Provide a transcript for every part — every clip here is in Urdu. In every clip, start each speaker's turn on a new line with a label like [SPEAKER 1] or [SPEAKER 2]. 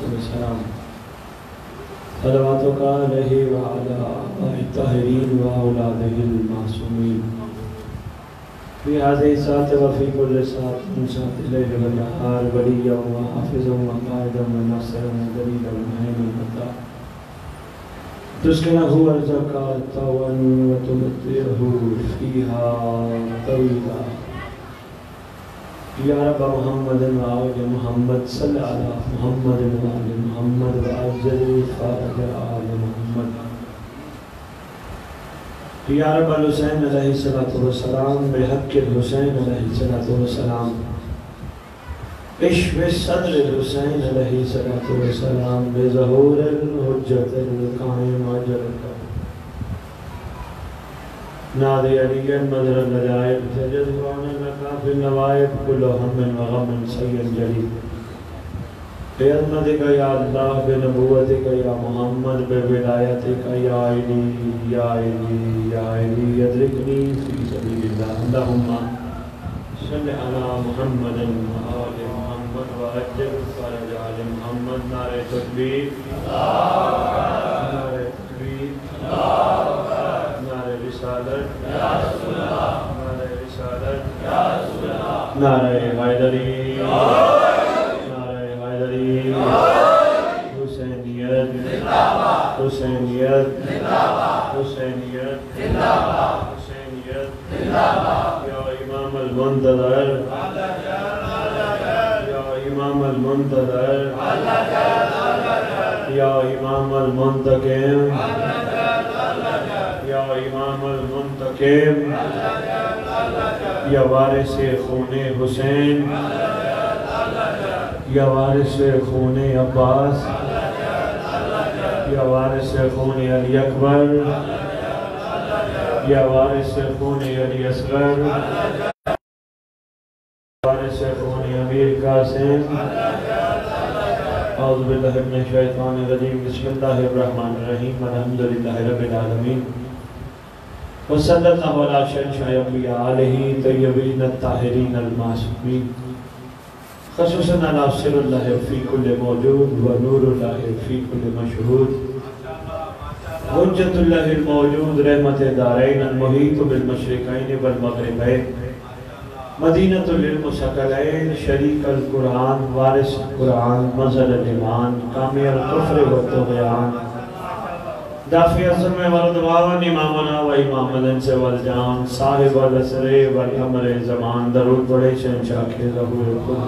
[SPEAKER 1] والسلام صلواتک علیہ وعلی آبائہ الطاہرین واولادہ المعصومین فی هذه الساعة وفي كل ساعة من ساعة الليل والنهار وليا وحافظا وقائدا وناصرا ودليلا ومعينا مطاعا تسكنه الزكاة وتمتعه فيها طويلا یا رب محمد وآل محمد صلی علی محمد وآل محمد وعجل فرج آل محمد یا رب الحسین علیہ السلام بحق الحسین علیہ السلام اشف صدر الحسین علیہ السلام بظہور الحجت القائم عجل نادی علی مدر اللجائب تجزوان لکاف النوائب کل ہم وغم سید جلیب بے عظمتک یا اللہ بنبوتک یا محمد بولایتک یا علی یا علی یا علی یدرکنی فی سبیل اللہ اللہم صلی علی محمد وآل محمد وعجل فرج آل محمد نعرہ تکبیر نعرہ تکبیر نعرہ رسالت نعرہ رسالت نعرہ حیدری حسینیت حسینیت حسینیت حسینیت یا امام المنتظر یا امام المنتظر یا امام المنتقم یا امام المنتقم یا وارث خون حسین یا وارث خون عباس یا وارث خون علی اکبر یا وارث خون علی اصغر وارث خون امیر قاسم اعوذ باللہ من الشیطان الرجیم بسم اللہ الرحمن الرحیم الحمدللہ رب العالمین وصلی اللہ علیہ شہنشاہ انبیاء علیہ طیبین الطاہرین المعصومین خصوصاً علی سر اللہ فی کل موجود و نور اللہ فی کل مشہود حجت اللہ الموجود رحمت دارین المحیط بالمشرقین والمغربین مدینۃ للمسقلین شریک القرآن وارث القرآن مظہر الایمان کامی الکفر والطغیان دافع الظلم والعدوان امامنا و امام الانس والجان صاحب العصر والامر زمان درود پڑھے شہنشاہ کے ظہور خود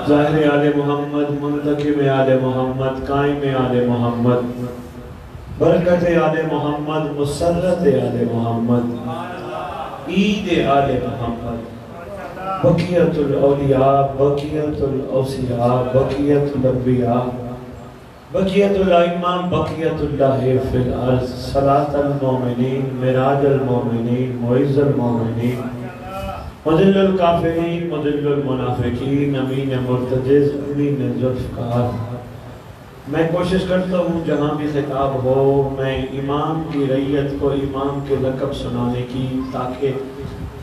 [SPEAKER 1] ظاہر آل محمد منتقم آل محمد قائم آل محمد برکت آل محمد مسرت آل محمد عید آل محمد بقیت الاولیاء بقیت الاوصیاء بقیت الانبیاء بقیت الائمہ بقیت اللہ فی الارض صلاة المومنین مراج المومنین معز المومنین مذل الکافرین مذل المنافقین امین مرتجز امین ذوالفقار میں کوشش کرتا ہوں جہاں بھی خطاب ہو میں امام کی رعیت کو امام کے لقب سنانے کی تاکہ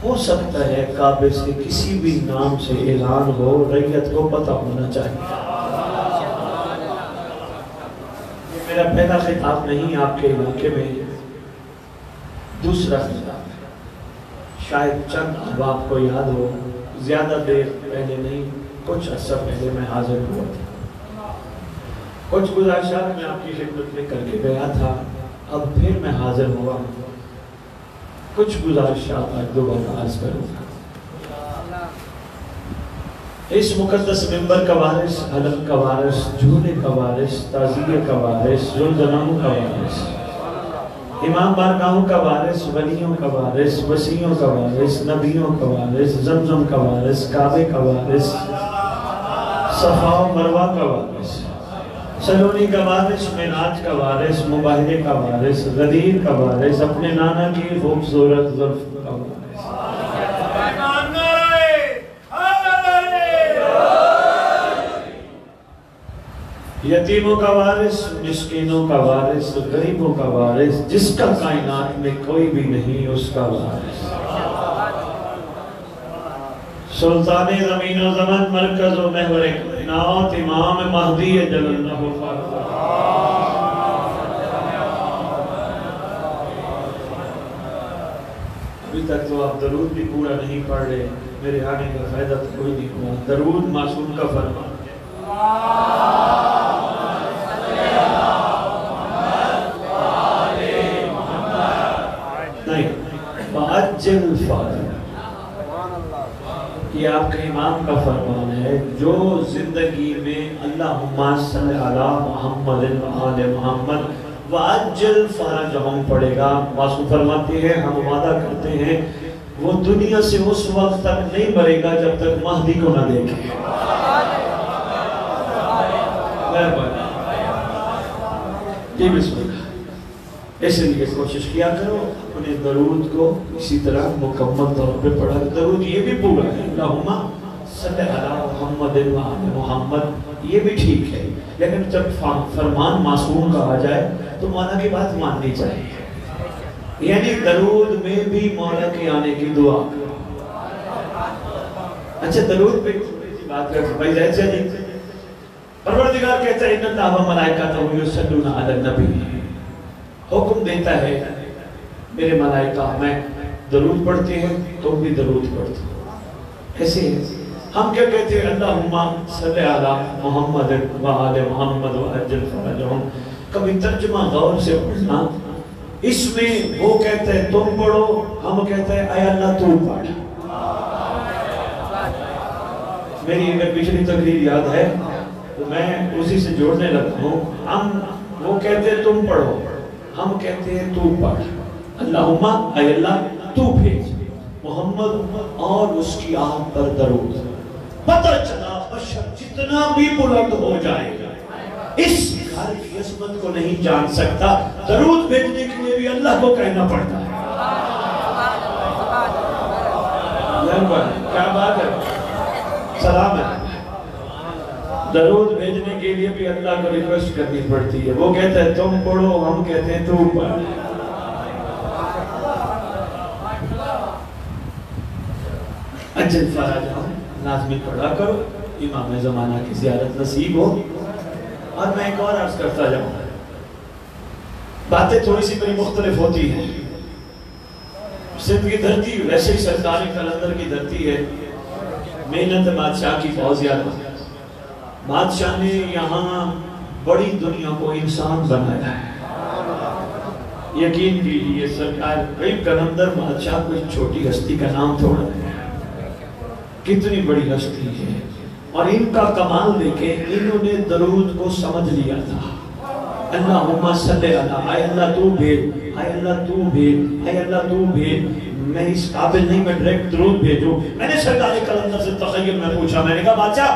[SPEAKER 1] ہو سکتا ہے کعبے سے کسی بھی نام سے اعلان ہو رعیت کو پتہ ہونا چاہیے یہ میرا پہلا خطاب نہیں آپ کے علاقے میں دوسرا خطاب ہے شاید چند احباب کو یاد ہو زیادہ دیر پہلے نہیں کچھ عرصہ پہلے میں حاضر ہوا تھا کچھ گزارشات میں آپ کی خدمت میں کر کے گیا تھا اب پھر میں حاضر ہوا کچھ گزارشات آج دوبارہ عرض کروں گا اس مقدس منبر کا وارث حلم کا وارث جھولے کا وارث تعزیہ کا وارث ذوالجلال کا وارث امام بارگاہوں کا وارث ولیوں کا وارث وسیعوں کا وارث نبیوں کا وارث زمزم کا وارث کعبے کا وارث صفا و مروہ کا وارث سلونی کا وارث معراج کا وارث مباہرے کا وارث غدیر کا وارث اپنے نانا کی خوبصورت زلف کا وارث یتیموں کا وارث مسکینوں کا وارث غریبوں کا وارث جس کا کائنات میں کوئی بھی نہیں اس کا وارث سلطان زمین و زمن مرکز و محور کائنات امام مہدی جلالہ ابھی تک تو آپ درود بھی پورا نہیں پڑھ رہے، میرے آنے کا فائدہ تو کوئی نہیں ہوا۔ درود معصوم کا فرمان ہے۔ نہیں، وَعَجِّلْ فَارِغ، یہ آپ کے امام کا فرمان ہے۔ جو زندگی میں اللہم صلی علی محمد وآل محمد وَعَجِّلْ فَرَجَهُمْ پڑھے گا، معصوم فرماتے ہیں ہم وعدہ کرتے ہیں وہ دنیا سے اس وقت تک نہیں مرے گا جب تک مہدی کو نہ دیکھے۔ یہ بسم اللہ، اس لیے کوشش کیا کرو اپنے درود کو اسی طرح مکمل طور پہ پڑھا۔ درود یہ بھی پورا ہے، اللہم صلی علی محمد وآل محمد، یہ بھی ٹھیک ہے، لیکن جب فرمان معصوم کا آ جائے تو مولا کی بات ماننی چاہیے، یعنی درود میں بھی مولا کے آنے کی دعا۔ اچھا درود پہ بات کرتے بھائی زید چلی، پروردگار کہتا ہے ان اللہ و ملائکتہ یصلون علی النبی، حکم دیتا ہے میرے ملائکہ میں درود پڑھتے ہیں تم بھی درود پڑھتے ہو۔ ایسے ہم کیا کہتے ہیں اللہم صلی علی محمد وآل محمد وعجل فرجہم، کبھی ترجمہ غور سے پڑھنا، اس میں وہ کہتا ہے تم پڑھو، ہم کہتے ہیں اے اللہ تو پڑھ۔ میری اگر پچھلی تقریر یاد ہے تو میں اسی سے جوڑنے لگتا ہوں، ہم وہ کہتے ہیں تم پڑھو، ہم کہتے ہیں تو پڑھ۔ اللہم اے اللہ تو بھیج محمد اور اس کی آمد پر درود۔ پتہ چلا بشر جتنا بھی بلند ہو جائے گا اس گھر کی عظمت کو نہیں جان سکتا، درود بھیجنے کے لیے بھی اللہ کو کہنا پڑتا ہے۔ کیا بات ہے، سلام ہے، درود بھیجنے کے لیے بھی اللہ کو ریکویسٹ کرنی پڑتی ہے۔ وہ کہتا ہے تم پڑھو، ہم کہتے ہیں تو پڑھ۔ اجل فرجہم لازمی پڑھا کرو، امام زمانہ کی زیارت نصیب ہو۔ اور میں ایک اور عرض کرتا جاؤں، باتیں تھوڑی سی بڑی مختلف ہوتی ہیں۔ سندھ کی دھرتی ویسے ہی سرکاری قلندر کی دھرتی ہے، محنت بادشاہ کی بہت زیادہ، بادشاہ نے یہاں بڑی دنیا کو انسان بنایا ہے۔ یقین کیجیے سرکار کوئی قلندر بادشاہ کوئی چھوٹی ہستی کا نام تھوڑا ہے، کتنی بڑی ہستی ہے۔ اور ان کا کمال دیکھیں، انہوں نے درود کو سمجھ لیا تھا۔ اللہم صلی علی، اے اللہ تو بھیج، اے اللہ تو بھیج، اے اللہ تو بھیج۔ میں اس قابل نہیں میں ڈائریکٹ درود بھیجوں۔ میں نے سرکار قلندر سے تخیل میں پوچھا، میں نے کہا بادشاہ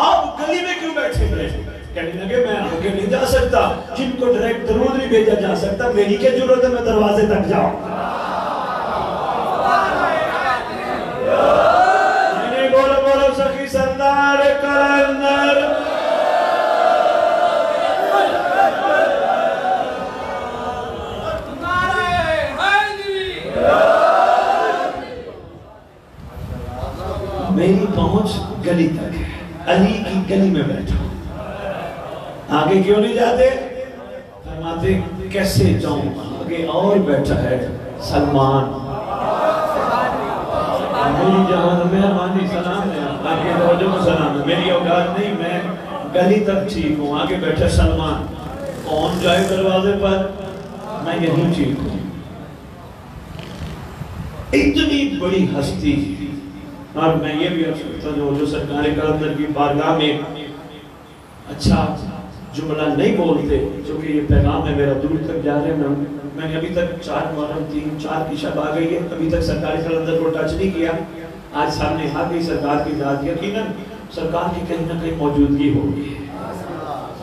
[SPEAKER 1] آپ گلی میں کیوں بیٹھے ہوئے؟ کہنے لگے میں آگے نہیں جا سکتا، جن کو ڈائریکٹ درود نہیں بھیجا جا سکتا میری کیا ضرورت ہے میں دروازے تک جاؤں۔ سخی سردار قلندر میری پہنچ گلی تک ہے، علی کی گلی میں بیٹھا ہوں، آگے کیوں نہیں جاتے؟ فرماتے کیسے جاؤں، آگے اور بیٹھا ہے سلمان، میری جہاں مہربانی سلام ہے، آگے روجوں کو سلام ہے، میری اوقات نہیں، میں گلی تک ٹھیک ہوں، آگے بیٹھا سلمان، کون جائے دروازے پر؟ میں یہیں ٹھیک ہوں۔ اتنی بڑی ہستی، اور میں یہ بھی افسوس ہوں جو سرکار قلندر کی بارگاہ میں اچھا جملہ نہیں بولتے، چونکہ یہ پیغام ہے میرا دور تک جا رہے ہیں۔ میں نے ابھی تک 4 محرم 3 4 کی شب آ گئی ہے، ابھی تک سرکار قلندر کو ٹچ نہیں کیا۔ آج سامنے آ گئی سرکار کی ذات، یقیناً سرکار کی کہیں نہ کہیں موجودگی ہوگی۔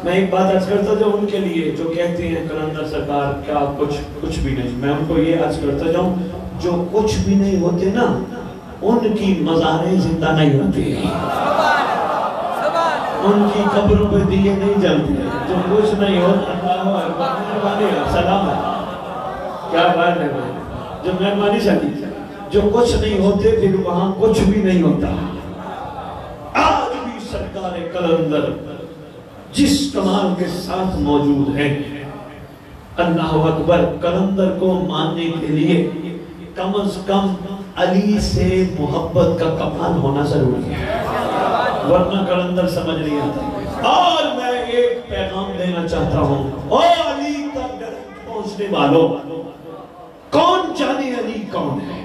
[SPEAKER 1] میں ایک بات عرض کرتا جو ان کے لیے جو کہتے ہیں قلندر سرکار کیا کچھ بھی نہیں، میں ان کو یہ عرض کرتا جاؤں جو کچھ بھی نہیں ہوتے نا ان کی مزاریں زندہ نہیں ہوتی، ان کی قبروں پہ دیے نہیں جلتے، جو کچھ نہیں ہوتا سلام ہے، کیا بات ہے جو مہربانی چاہیے، جو کچھ نہیں ہوتے پھر وہاں کچھ بھی نہیں ہوتا۔ کلندر جس کمال کے ساتھ موجود ہے، اللہ اکبر، کلندر کو ماننے کے لیے کم از کم علی سے محبت کا کمال ہونا ضروری ہے، ورنہ کلندر سمجھ نہیں آتا۔ اور میں ایک پیغام دینا چاہتا ہوں، او علی تک پہنچنے والوں، کون جانے علی کون ہے؟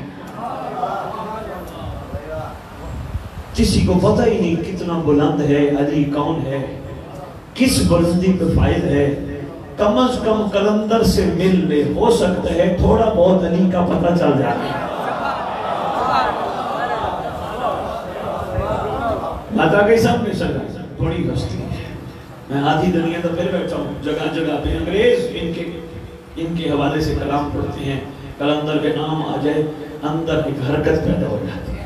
[SPEAKER 1] کسی کو پتہ ہی نہیں کتنا بلند ہے، علی کون ہے، کس بلندی پہ فائد ہے۔ کم از کم کلندر سے مل لے، ہو سکتا ہے تھوڑا بہت علی کا پتہ چل جائے۔ ماتا کے سب میں سر بڑی ہستی ہے، میں آدھی دنیا تو پھر بیٹھا ہوں، جگہ جگہ پہ انگریز ان کے حوالے سے کلام پڑھتے ہیں، کلندر کے نام آ جائے اندر ایک حرکت پیدا ہو جاتی ہے،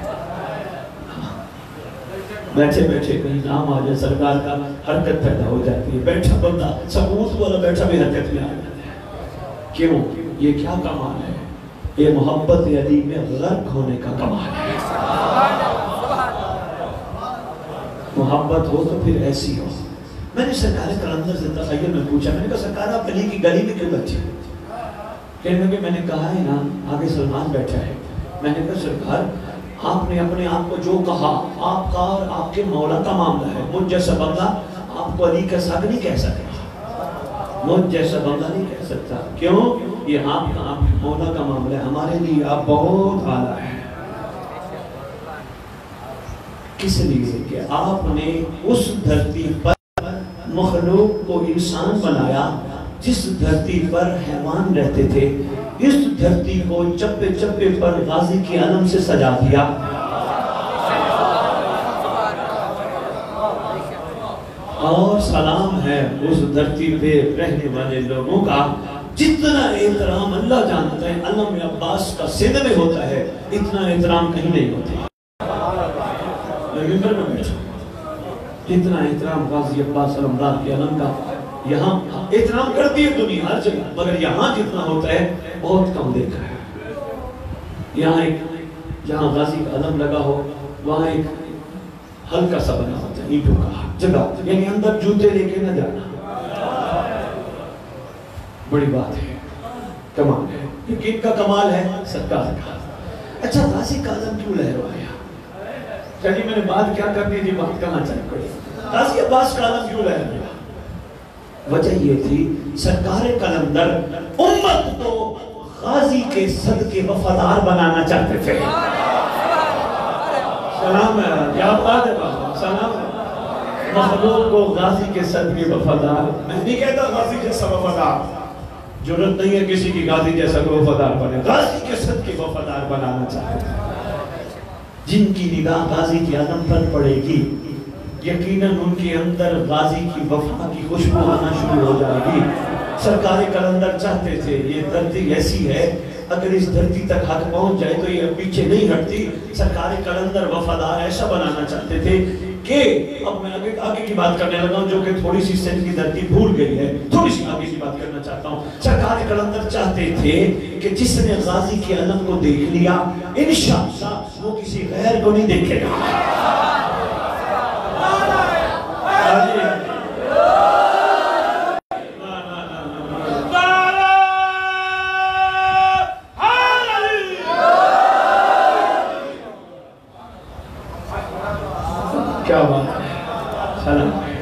[SPEAKER 1] بیٹھے بیٹھے کہیں نام آ جائے سرکار کا حرکت پیدا ہو جاتی ہے، بیٹھا بندہ سکوت والا بیٹھا بھی حرکت میں آ جاتا ہے۔ کیوں؟ یہ کیا کمال ہے؟ یہ محبت علی میں غرق ہونے کا کمال ہے۔ محبت ہو تو پھر ایسی ہو۔ میں نے سرکار کلندر سے تخیل میں پوچھا، میں نے کہا سرکار آپ علی کی گلی میں کیوں بیٹھے؟ کہنے لگے میں نے کہا ہے نا آگے سلمان بیٹھا ہے، میں نے کہا سرکار آپ نے اپنے آپ کو جو کہا، آپ کا اور آپ کے مولا کا معاملہ ہے، مجھ جیسا بندہ آپ کو علی کا ساتھ نہیں کہہ سکتا، مجھ جیسا بندہ نہیں کہہ سکتا۔ کیوں؟ یہ آپ کا آپ مولا کا معاملہ ہے، ہمارے لیے آپ بہت اعلیٰ ہیں۔ کس لیے کہ آپ نے اس دھرتی پر مخلوق کو انسان بنایا جس دھرتی پر حیوان رہتے تھے، اس دھرتی کو چپے چپے پر غازی کی علم سے سجا دیا۔ اور سلام ہے اس دھرتی پہ رہنے والے لوگوں کا، جتنا احترام اللہ جانتا ہے علم عباس کا سندھ میں ہوتا ہے، اتنا احترام کہیں نہیں ہوتا۔ ممبر میں بیٹھا جتنا احترام غازی عباس علمدار کے علم کا یہاں احترام کرتی ہے دنیا ہر جگہ، مگر یہاں جتنا ہوتا ہے بہت کم دیکھا ہے۔ یہاں جہاں غازی کا علم لگا ہو وہاں ایک ہلکا سا بنا ہوتا ہے اینٹوں کا جگہ، یعنی اندر جوتے لے کے نہ جانا، بڑی بات ہے، کمال ہے۔ کن کا کمال ہے؟ سرکار کا۔ اچھا غازی کا علم کیوں لہرایا؟ چلیے میں نے بات کیا کرنی تھی، وقت کہاں چل پڑی۔ غازی عباس کا علم کیوں لہرایا؟ وجہ یہ تھی سرکار کلندر امت کو غازی کے صدقے وفادار بنانا چاہتے تھے۔ سلام ہے، کیا بات ہے بابا، سلام ہے۔ مخلوق کو غازی کے صدقے وفادار، میں نہیں کہتا غازی جیسا وفادار، ضرورت نہیں ہے کسی کی غازی جیسا کو وفادار بنے، غازی کے صدقے وفادار بنانا چاہتے تھے۔ جن کی نگاہ غازی کی عظم پر پڑے گی، یقیناً ان کے اندر غازی کی وفا کی خوشبو آنا شروع ہو جائے گی۔ سرکار کلندر چاہتے تھے یہ دھرتی ایسی ہے، اگر اس دھرتی تک حق پہنچ جائے تو یہ پیچھے نہیں ہٹتی۔ سرکار کلندر وفادار ایسا بنانا چاہتے تھے کہ اب میں آگے کی بات کرنے لگا ہوں جو کہ تھوڑی سی سندھ کی دھرتی بھول گئی ہے، تھوڑی سی آگے کی بات کرنا چاہتا ہوں۔ سرکار کلندر چاہتے تھے کہ جس نے غازی کے علم کو دیکھ لیا انشاءاللہ وہ کسی غیر کو نہیں دیکھے گا۔ کیا بات ہے، سلام ہے۔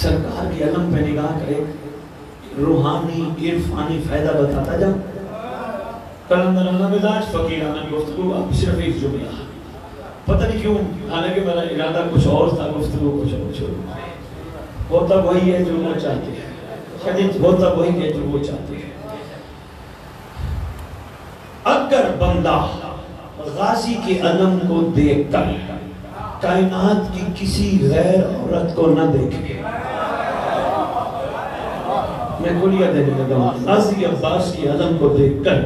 [SPEAKER 1] سرکار کی علم پہ نگاہ کرے، روحانی عرفانی فائدہ بتاتا جاؤ۔ کلندر اللہ مزاج فقیرانہ گفتگو، اب صرف ایک جملہ، پتہ نہیں کیوں، حالانکہ میرا ارادہ کچھ اور تھا، گفتگو کچھ اور ہوتا وہی ہے جو وہ چاہتے ہیں، شدید ہوتا وہی ہے جو وہ چاہتے ہیں۔ اگر بندہ غازی کے علم کو دیکھ کر کائنات کی کسی غیر عورت کو نہ دیکھے، میں کلیہ دینے لگا ہوں، غازی عباس کے علم کو دیکھ کر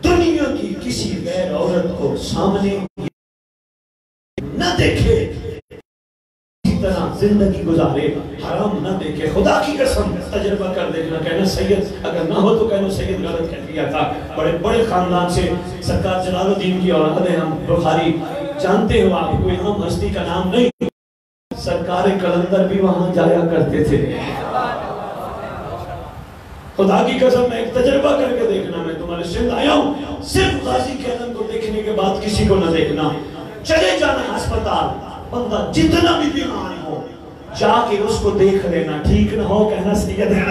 [SPEAKER 1] دنیا کی کسی غیر عورت کو سامنے نہ دیکھے، اسی طرح زندگی گزارے، حرام نہ دیکھے۔ خدا کی قسم تجربہ کر دیکھنا، کہنا سید اگر نہ ہو تو کہنا سید غلط کہہ دیا تھا۔ بڑے بڑے خاندان سے سرکار جلال الدین کی اولاد ہیں ہم، بخاری جانتے ہو آپ، کوئی عام ہستی کا نام نہیں۔ سرکار کلندر بھی وہاں جایا کرتے تھے. خدا کی قسم میں ایک تجربہ کر کے دیکھنا, میں تمہارے سندھ آیا ہوں, صرف غازی کے عالم کو دیکھنے کے بعد کسی کو نہ دیکھنا. چلے جانا ہسپتال, بندہ جتنا بھی بیمار ہو جا کے اس کو دیکھ لینا, ٹھیک نہ ہو کہنا سید ہے.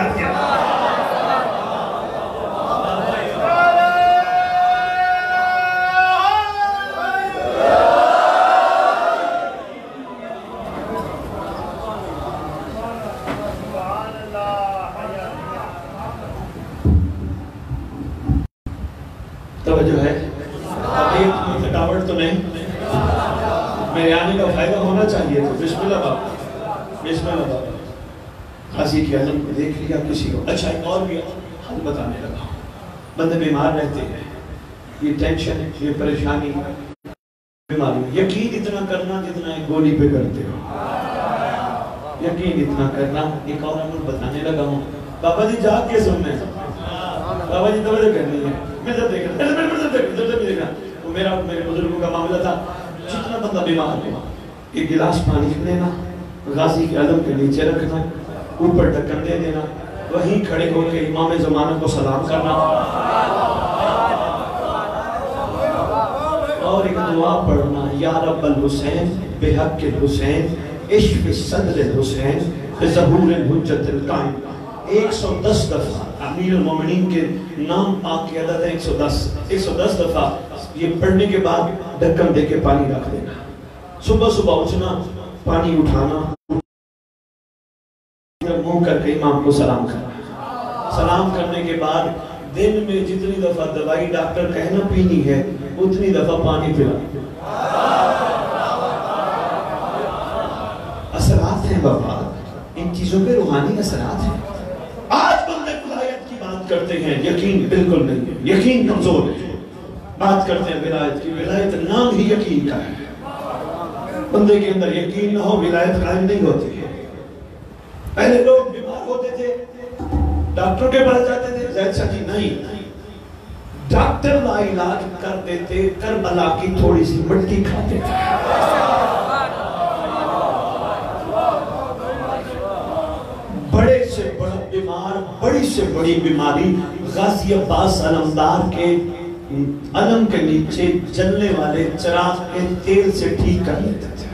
[SPEAKER 1] توجہ ہے, ابھی تھکاوٹ تو نہیں, میرے آنے کا فائدہ ہونا چاہیے. تو بسم اللہ بابا, بسم اللہ بابا. غازی کے عالم کو دیکھ لیا کسی کو. اچھا ایک اور بھی حل بتانے لگا. بندے بیمار رہتے ہیں, یہ ٹینشن, یہ پریشانی, بیماری. یقین اتنا کرنا جتنا ایک گولی پہ کرتے ہو, یقین اتنا کرنا. ایک اور عمل بتانے لگا ہوں. بابا جی جاگ کے سننے, بابا جی توجہ کرنی ہے. وہ میرے بزرگوں کا معاملہ تھا. جتنا بندہ بیمار ہوا ایک گلاس پانی لینا, غازی کے عالم کے نیچے رکھنا, اوپر ڈھکن دے دینا, وہیں کھڑے ہو کے امام زمانہ کو سلام کرنا اور ایک دعا پڑھنا, یا رب الحسین بحق الحسین اشف صدر الحسین بظہور الحجت القائم. 110 دفعہ امیر المومنین کے نام پاک کی عدد ہے 110 دفعہ. یہ پڑھنے کے بعد ڈھکن دے کے پانی رکھ دینا. صبح صبح اٹھنا, پانی اٹھانا, منہ کر کے امام کو سلام کرنا. سلام کرنے کے بعد دن میں جتنی دفعہ دوائی ڈاکٹر کہنا پینی ہے اتنی دفعہ پانی پلانا. اثرات ہیں بابا, ان چیزوں پہ روحانی اثرات ہیں. آج بندے ولایت کی بات کرتے ہیں, یقین بالکل نہیں ہے, یقین کمزور ہے. بات کرتے ہیں ولایت کی, ولایت نام ہی یقین کا ہے. بندے کے اندر یقین نہ ہو ولایت قائم نہیں ہوتی ہے. پہلے لوگ بیمار ہوتے تھے ڈاکٹر کے پاس جاتے تھے, زید شاہ جی نہیں, ڈاکٹر لا علاج کر دیتے, کربلا کی تھوڑی سی مٹی کھاتے تھے. بڑے سے بڑا بیمار, بڑی سے بڑی بیماری غازی عباس علمدار کے علم کے نیچے جلنے والے چراغ کے تیل سے ٹھیک کر لیتے تھے.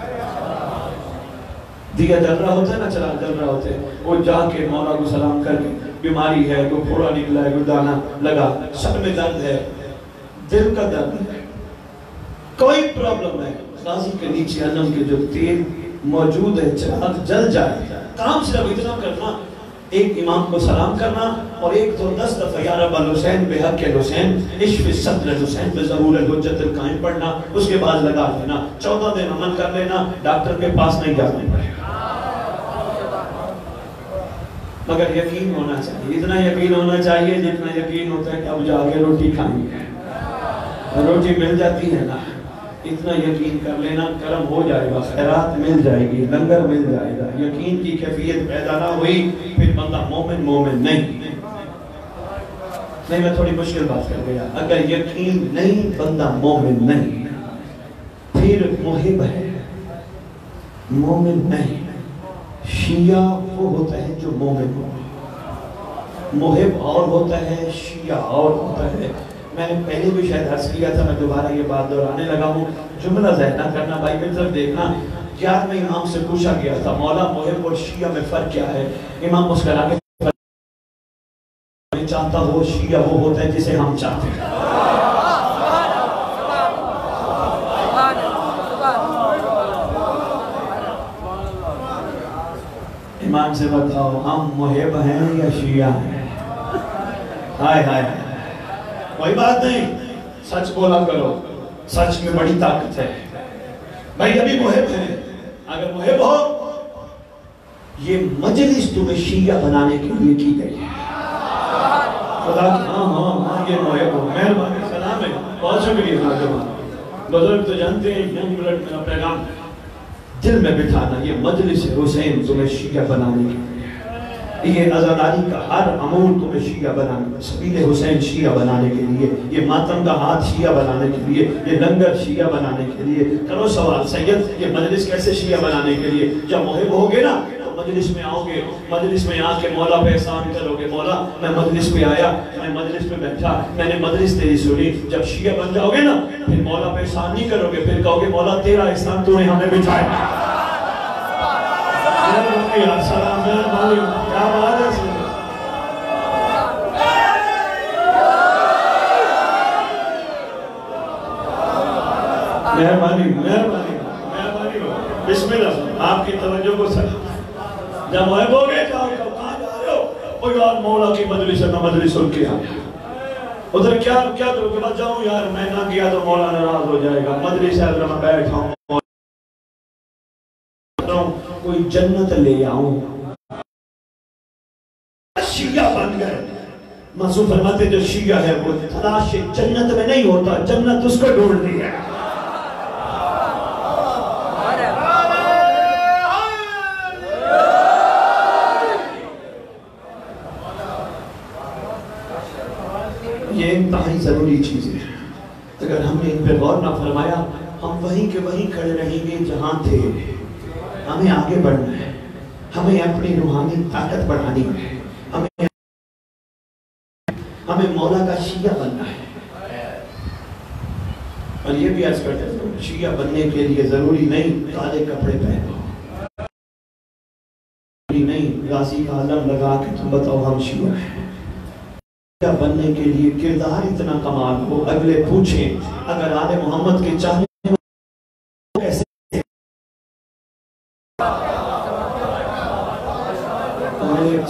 [SPEAKER 1] دیا جل رہا ہوتا ہے نا, چراغ جل رہا ہوتا ہے, وہ جا کے مولا کو سلام کر کے, بیماری ہے, کوئی پھوڑا نکلا ہے, کوئی دانہ لگا, سر میں درد ہے, دل کا درد ہے, کوئی پرابلم ہے, غازی کے نیچے علم کے جو تیل موجود ہے چراغ جل جائے. کام صرف اتنا کرنا, ایک امام کو سلام کرنا اور 110 دفعہ یا رب الحسین بحق الحسین اشف صدر الحسین بظہور الحجت القائم پڑھنا. اس کے بعد لگا لینا, 14 دن عمل کر لینا, ڈاکٹر کے پاس نہیں جانا پڑے گا. مگر یقین ہونا چاہیے, اتنا یقین ہونا چاہیے جتنا یقین ہوتا ہے کہ اب جا کے روٹی کھائیں گے, روٹی مل جاتی ہے نا, اتنا یقین کر لینا, کرم ہو جائے گا, خیرات مل جائے گی, لنگر مل جائے گا. یقین کی کیفیت پیدا نہ ہوئی پھر بندہ مومن نہیں. میں تھوڑی مشکل بات کر گیا. اگر یقین نہیں, بندہ مومن نہیں, پھر محب ہے, مومن نہیں. شیعہ وہ ہوتا ہے جو مومن ہو, محب اور ہوتا ہے, شیعہ اور ہوتا ہے. میں نے پہلے بھی شاید عرض کیا تھا, میں دوبارہ یہ بات دہرانے لگا ہوں. جملہ ذہن نہ کرنا بھائی, میں طرف دیکھنا. 11ویں امام سے پوچھا گیا تھا مولا محب اور شیعہ میں فرق کیا ہے. امام مسکرا کے چاہتا ہو, شیعہ وہ ہوتا ہے جسے ہم چاہتے ہیں. امام سے بتاؤ ہم محب ہیں یا شیعہ ہیں؟ ہائے ہائے, کوئی بات نہیں, سچ بولا کرو, سچ میں بڑی طاقت ہے. بھائی ابھی محب ہیں, اگر محب ہو, یہ مجلس تمہیں شیعہ بنانے کے لیے کی گئی ہے. خدا ہاں یہ محب ہو, مہربانی, سلام ہے, بہت شکریہ. بزرگ تو جانتے ہیں, ینگ بلڈ میرا پیغام دل میں بٹھانا, یہ مجلس حسین تمہیں شیعہ بنانے کے لیے. یہ ازاداری کا ہر عمول تمہیں شیعہ بنانے، سبیل حسین شیعہ بنانے کے لیے، یہ ماتم کا ہاتھ شیعہ بنانے کے لیے، یہ لنگر شیعہ بنانے کے لیے. کرو سوال سید، یہ مجلس کیسے شیعہ بنانے کے لیے؟ جب محب ہوگے نا تو مجلس میں آؤ گے، مجلس میں آ کے مولا پہ احسان کرو گے. مولا میں مجلس پہ آیا، میں مجلس پہ بیٹھا، میں نے مجلس تیری سنی. جب شیعہ بن جاؤ گے نا پھر مولا پہ احسان نہیں کرو گے، پھر کہو گے مولا تیرا احسان تو نے ہمیں بٹھایا. سلام کیا بات ہے. مہربانی مہربانی مہربانی. بسم اللہ، آپ کی توجہ کو سر. جب محب ہو گئے کہاں جا رہے ہو؟ وہ یار مولا کی مجلس ہے، میں مجلس سن کے آیا. ادھر کیا کرو کہ بس جاؤں یار، میں نہ کیا تو مولا ناراض ہو جائے گا. مجلس ہے ادھر میں بیٹھا ہوں، کوئی جنت لے آؤں. شیعہ بن گئے. معصوم فرماتے جو شیعہ ہے وہ تلاش جنت میں نہیں ہوتا، جنت اس کو ڈھونڈتی ہے. یہ انتہائی ضروری چیز ہے. اگر ہم نے ان پہ غور نہ فرمایا ہم وہیں کے وہیں کھڑے رہیں گے جہاں تھے. ہمیں آگے بڑھنا ہے، ہمیں اپنی روحانی طاقت بڑھانی ہے، ہمیں مولا کا شیعہ بننا ہے. اور یہ بھی عرض کرتے ہیں شیعہ بننے کے لیے ضروری نہیں کالے کپڑے پہنو، ضروری نہیں غازی کا علم لگا کے تم بتاؤ ہم شیعہ ہیں. شیعہ بننے کے لیے کردار اتنا کمال ہو، اگلے پوچھیں اگر آل محمد کے چاہنے کیسے.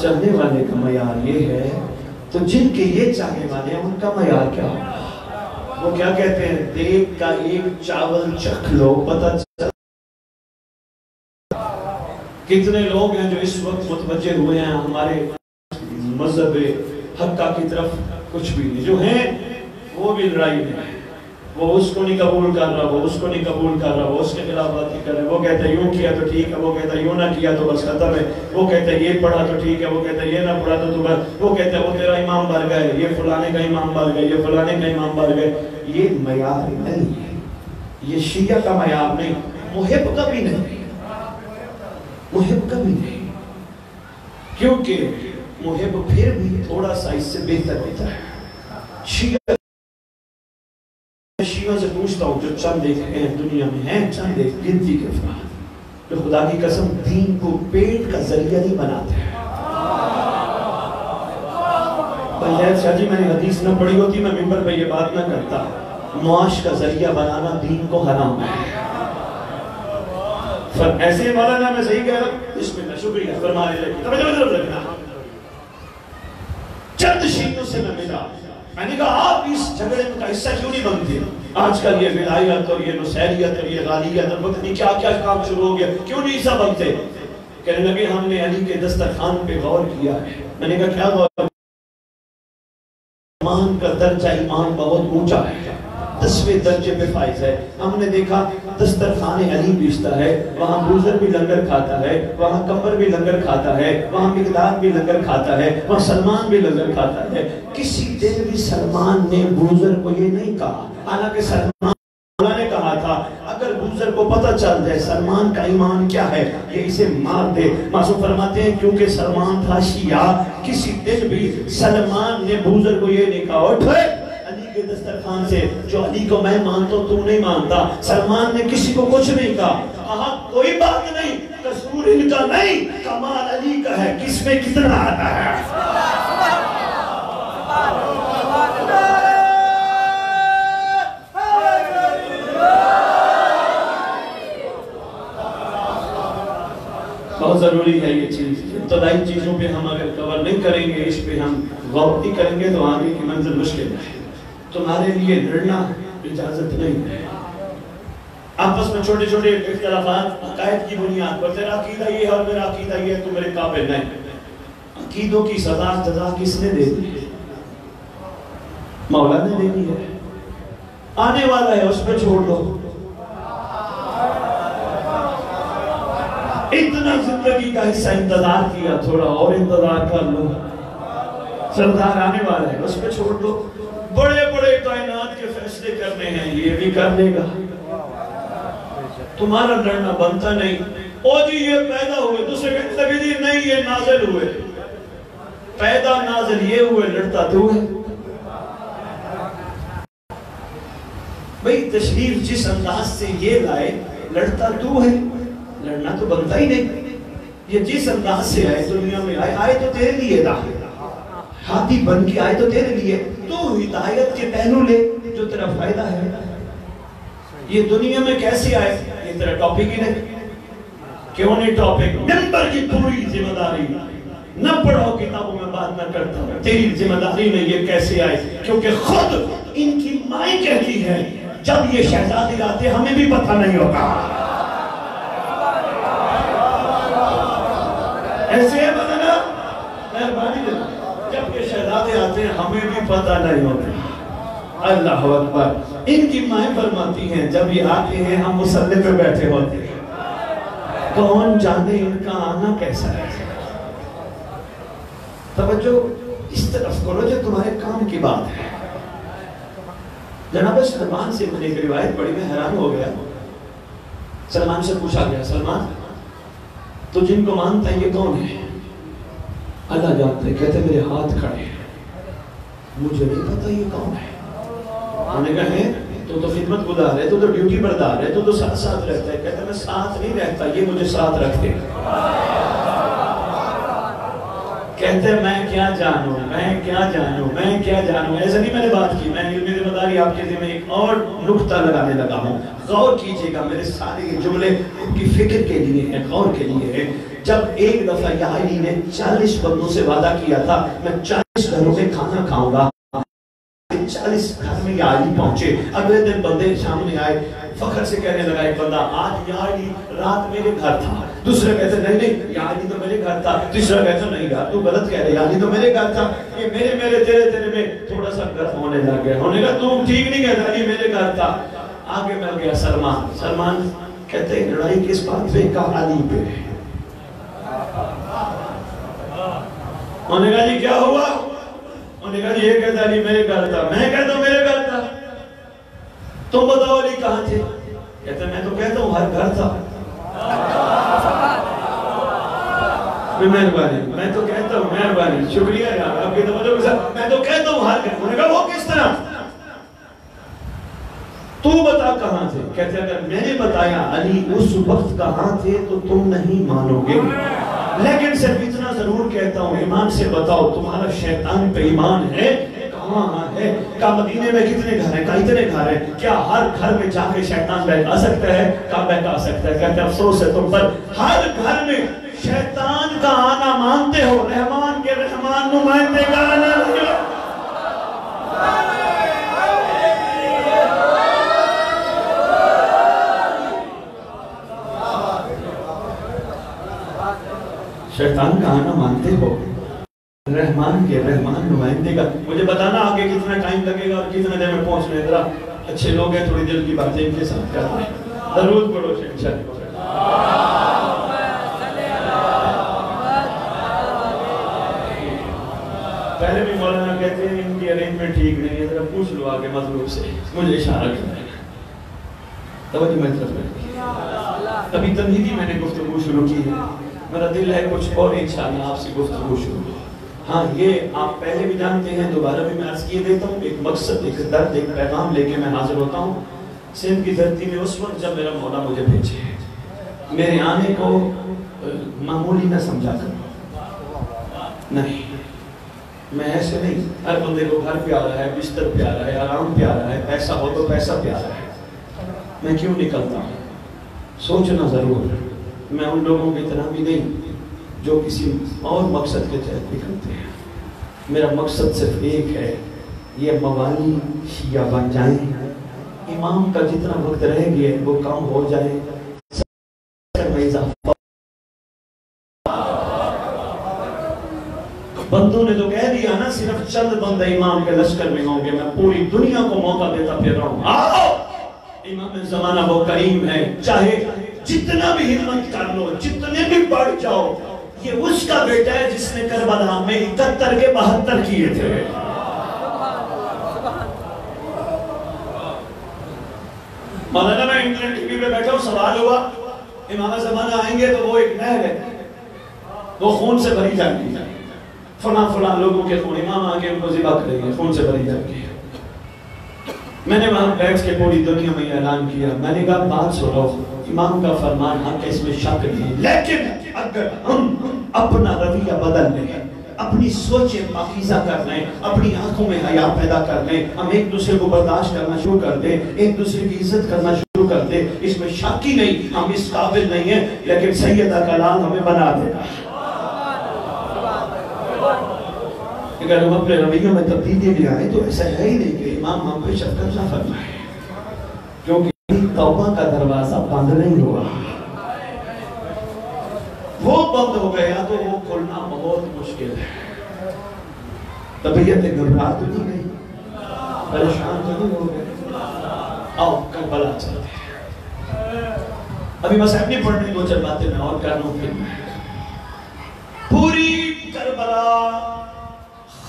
[SPEAKER 1] چاہنے والے کا معیار یہ ہے تو جن کے یہ چاہنے والے ہیں ان کا معیار کیا ہوگا؟ وہ کیا کہتے ہیں؟ دیکھ کا ایک چاول چکھ لو پتہ چل. کتنے لوگ ہیں جو اس وقت متوجہ ہوئے ہیں ہمارے مذہب حقہ کی طرف، کچھ بھی نہیں، جو ہیں وہ بھی لڑائی میں ہیں. وہ اس کو نہیں قبول کر رہا، وہ اس کو نہیں قبول کر رہا، وہ اس کے خلاف باتیں کر رہے. وہ کہتا ہے یوں کیا تو ٹھیک ہے، وہ کہتا ہے یوں نہ کیا تو بس ختم ہے. وہ کہتا ہے یہ پڑھا تو ٹھیک ہے، وہ کہتا ہے یہ نہ پڑھا تو بس. وہ کہتا ہے وہ تیرا امام بن گئے، یہ فلانے کا امام بن گئے، یہ فلانے کا امام بن گئے. یہ معیار نہیں ہے، یہ شیعہ کا معیار نہیں، محب کا بھی نہیں، محب کا بھی نہیں. کیونکہ محب پھر بھی تھوڑا سا اس سے بہتر ہوتا ہے. شیعہ سے پوچھتا ہوں جو چند ایک ہیں دنیا میں ہیں، چند ایک گنتی کے افراد جو خدا کی قسم دین کو پیٹ کا ذریعہ نہیں بناتے ہیں. بھائی شاہ جی میں نے حدیث نہ پڑھی ہوتی میں ممبر پہ یہ بات نہ کرتا. معاش کا ذریعہ بنانا دین کو حرام ہے. ایسے مولانا میں صحیح کہہ رہا ہوں؟ اس میں شکریہ فرمانے لگی. توجہ رکھنا. چند شیعوں سے میں ملا، میں نے کہا آپ اس جھگڑے کا حصہ کیوں نہیں بنتے؟ آج کل یہ ولایت اور یہ نصیریت اور یہ غالیت اور پتہ نہیں کیا کیا کام شروع ہو گیا، کیوں نہیں حصہ بنتے؟ کہنے لگے ہم نے علی کے دسترخوان پہ غور کیا ہے. میں نے کہا کیا غور؟ ایمان کا درجہ ایمان بہت اونچا ہے، 10ویں درجے پہ فائز ہے. ہم نے دیکھا دسترخوان علی بیچتا ہے، وہاں بوزر بھی لنگر کھاتا ہے، وہاں کمر بھی لنگر کھاتا ہے، وہاں مقداد بھی لنگر کھاتا ہے، وہاں سلمان بھی لنگر کھاتا ہے. کسی دن بھی سلمان نے بوزر کو یہ نہیں کہا، حالانکہ سلمان نے کہا تھا اگر بوزر کو پتہ چل جائے سلمان کا ایمان کیا ہے یہ اسے مار دے. معصوم فرماتے ہیں کیونکہ سلمان تھا شیعہ، کسی دن بھی سلمان نے بوزر کو یہ نہیں کہا اٹھے علی کے دسترخوان سے جو علی کو میں مانتا ہوں تو نہیں مانتا. سلمان نے کسی کو کچھ نہیں کہا کوئی بات نہیں، قصور ان کا نہیں کمال علی کا ہے، کس میں کتنا آتا ہے. بہت ضروری ہے یہ چیز. ابتدائی چیزوں پہ ہم اگر کور نہیں کریں گے، اس پہ ہم غور نہیں کریں گے تو آگے کی منزل مشکل ہے. تمہارے لیے لڑنا اجازت نہیں ہے. آپس میں چھوٹے چھوٹے اختلافات عقائد کی بنیاد پر، تیرا عقیدہ یہ ہے اور میرا عقیدہ یہ ہے، تو میرے قابل نہیں. عقیدوں کی سزا کس نے دے دی؟ مولا نے دے دی ہے. آنے والا ہے اس پہ چھوڑ دو. اتنا زندگی کا حصہ انتظار کیا، تھوڑا اور انتظار کر لو، سردار آنے والا ہے، اس پہ چھوڑ دو۔ بڑے بڑے کائنات کے فیصلے کرنے ہیں، یہ بھی کر لے گا، تمہارا لڑنا بنتا نہیں۔ او جی یہ پیدا ہوئے، دوسرے کہتے ہیں جی نہیں یہ نازل ہوئے، پیدا نازل یہ ہوئے، لڑتا تو ہے۔ بھئی تشریف جس انداز سے یہ لائے، لڑتا تو ہے، لڑنا تو بنتا ہی نہیں۔ یہ جس انداز سے آئے دنیا میں آئے تو تیرے لیے تھا، ہاتھی بن کے آئے تو تیرے لیے، تو ہدایت کے پہلو لے جو تیرا فائدہ ہے۔ یہ دنیا میں کیسے آئے، یہ تیرا ٹاپک ہی نہیں۔ کیوں نہیں ٹاپک؟ ممبر کی پوری ذمہ داری، نہ پڑھو کتابوں میں بات نہ کرتا ہوں، تیری ذمہ داری میں یہ کیسے آئے، کیونکہ خود ان کی مائیں کہتی ہے جب یہ شہزادے آتے ہمیں بھی پتہ نہیں ہوگا۔ ایسے ہے بدنا مہربانی دے، جب یہ شہزادے آتے ہیں ہمیں بھی پتہ نہیں ہوگا۔ اللہ اکبر۔ ان کی مائیں فرماتی ہیں جب یہ آتے ہیں ہم مصلی پہ بیٹھے ہوتے ہیں، کون جانے ان کا آنا کیسا ہے۔ توجہ اس طرف کرو جو تمہارے کام کی بات ہے۔ جناب سلمان سے مجھے ایک روایت پڑھی، میں حیران ہو گیا۔ سلمان سے پوچھا گیا، سلمان تو جن کو مانتا ہے یہ کون ہے؟ اللہ جانتا ہے، کہتے میرے ہاتھ کھڑے ہیں، مجھے نہیں پتا یہ کون ہے۔ انہوں نے کہا ہے تو خدمت گزار ہے، تو ڈیوٹی بردار ہے، تو ساتھ ساتھ رہتا ہے۔ کہتا میں ساتھ نہیں رہتا، یہ مجھے ساتھ رکھتے ہیں۔ کہتے ہیں میں کیا جانوں، میں کیا جانوں، میں کیا جانوں۔ ایسا نہیں میں نے بات کی، میں علمی ذمہ داری آپ کے ذمہ ایک اور نقطہ لگانے لگا ہوں۔ غور کیجئے گا، میرے سارے یہ جملے آپ کی فکر کے لیے ہیں، غور کے لیے ہیں۔ جب ایک دفعہ یہ علی نے 40 بندوں سے وعدہ کیا تھا میں 40 گھروں میں کھانا کھاؤں گا، 40 گھر میں یا علی پہنچے۔ اگلے دن بندے سامنے آئے، فخر سے کہنے لگا ایک بندہ، آج یا علی رات میرے گھر تھا۔ دوسرے کہتے نہیں نہیں یا علی تو میرے گھر تھا۔ تیسرا کہتا نہیں یار تو غلط کہہ رہے، یا علی تو میرے گھر تھا۔ یہ میرے تیرے میں تھوڑا سا گرم ہونے لگ گیا۔ انہوں نے کہا تو ٹھیک نہیں کہتا، یہ میرے گھر تھا۔ آگے مل گیا سلمان کہتے ہیں لڑائی کس بات پہ؟ کہا علی پہ۔ انہوں نے کہا جی کیا ہوا؟ انہوں نے کہا جی یہ کہتا علی میرے گھر تھا، میں کہتا ہوں میرے گھر تھا، تم بتاؤ علی کہاں تھے؟ کہتے ہیں میں تو کہتا ہوں ہر گھر تھا۔ مہربانی، میں تو کہتا ہوں مہربانی، شکریہ یار آپ کی توجہ کے ساتھ، میں تو کہتا ہوں ہر گھر۔ انہوں نے کہا وہ کس طرح؟ تو بتا کہاں تھے؟ کہتے ہیں اگر میں نے بتایا علی اس وقت کہاں تھے تو تم نہیں مانو گے، لیکن صرف اتنا ضرور کہتا ہوں ایمان سے بتاؤ تمہارا شیطان پہ ایمان ہے کہاں ہے؟ کہا مدینے میں کتنے گھر ہیں؟ کہا اتنے گھر ہیں۔ کیا ہر گھر میں جا کے شیطان بہکا سکتا ہے؟ کہا بہکا سکتا ہے۔ کہتے ہیں افسوس ہے تم پر، ہر گھر میں شیطان کا آنا مانتے ہو، رحمان کے رحمان نمائندے کا آنا نہیں۔ شیطان کا آنا مانتے ہو، رحمان کے رحمان نمائندے کا۔ مجھے بتانا آگے کتنا ٹائم لگے گا اور کتنے دیر میں پہنچنے ذرا اچھے لوگ ہیں تھوڑی دل کی باتیں ان کے ساتھ کرتے ہیں۔ درود پڑھو شہنشاہ۔ پہلے بھی مولانا کہتے ہیں ان کی ارینجمنٹ ٹھیک نہیں ہے، ذرا پوچھ لو آگے مطلوب سے، مجھے اشارہ کرنا ہے۔ توجہ میں طرف ہے، ابھی تمہیدی میں نے گفتگو شروع کی ہے، میرا دل ہے کچھ اور انشاءاللہ آپ سے گفتگو شروع ہو۔ ہاں یہ آپ پہلے بھی جانتے ہیں، دوبارہ بھی میں عرض کیے دیتا ہوں، ایک مقصد، ایک درد، ایک پیغام لے کے میں حاضر ہوتا ہوں سندھ کی دھرتی میں اس وقت جب میرا مولا مجھے بھیجے۔ میرے آنے کو معمولی نہ سمجھا کرو، نہیں، میں ایسے نہیں، ہر بندے کو گھر پیارا ہے، بستر پیارا ہے، آرام پیارا ہے، پیسہ ہو تو پیسہ پیارا ہے، میں کیوں نکلتا ہوں؟ سوچنا ضرور، میں ان لوگوں کی طرح بھی نہیں جو کسی اور مقصد کے تحت نکلتے ہیں۔ میرا مقصد صرف ایک ہے، یہ موالی شیعہ بن جائیں، امام کا جتنا وقت رہ گیا وہ کم ہو جائے، بندوں نے تو کہہ دیا نا صرف چند بندے امام کے لشکر میں ہوں گے، میں پوری دنیا کو موقع دیتا پھر رہا ہوں، آؤ امام زمانہ وہ کریم ہے، چاہے جتنا بھی ہمت کر لو، جتنے بھی بڑھ جاؤ، یہ اس کا بیٹا ہے جس نے کربلا میں 71 کے 72 کیے تھے۔ مولانا میں انگلینڈ ٹی وی پہ بیٹھا ہوں، سوال ہوا امام زمانہ آئیں گے تو وہ ایک نہر ہے، وہ خون سے بھری جائے گی، فلاں لوگوں کے خون، امام آگے ان کو ذبح کریں گے، خون سے بھری جائے گی۔ میں نے وہاں بیٹھ کے پوری دنیا میں اعلان کیا، میں نے کہا بات سنو، امام کا فرمان حق ہے، اس میں شک نہیں، لیکن اگر ہم اپنا رویہ بدل لیں، اپنی سوچیں پاکیزہ کر لیں، اپنی آنکھوں میں حیا پیدا کر لیں، ہم ایک دوسرے کو برداشت کرنا شروع کر دیں، ایک دوسرے کی عزت کرنا شروع کر دیں، اس میں شک ہی نہیں، ہم اس قابل نہیں ہیں، لیکن سیدہ کا لال ہمیں بنا دے گا۔ اگر ہم اپنے رویوں میں تبدیلی بھی آئیں تو ایسا ہے ہی نہیں کہ امام ہم پہ شفقت نہ فرمائے، کیونکہ توبہ کا دروازہ بند نہیں ہوا، وہ بند ہو گیا تو وہ کھلنا بہت مشکل ہے۔ طبیعت گھبرا تو نہیں گئی، پریشان تو نہیں ہو گئے، آؤ کربلا چلتے ہیں۔ ابھی بس اپنی پڑھنے دو چار باتیں میں اور کر لوں، پھر میں پوری کربلا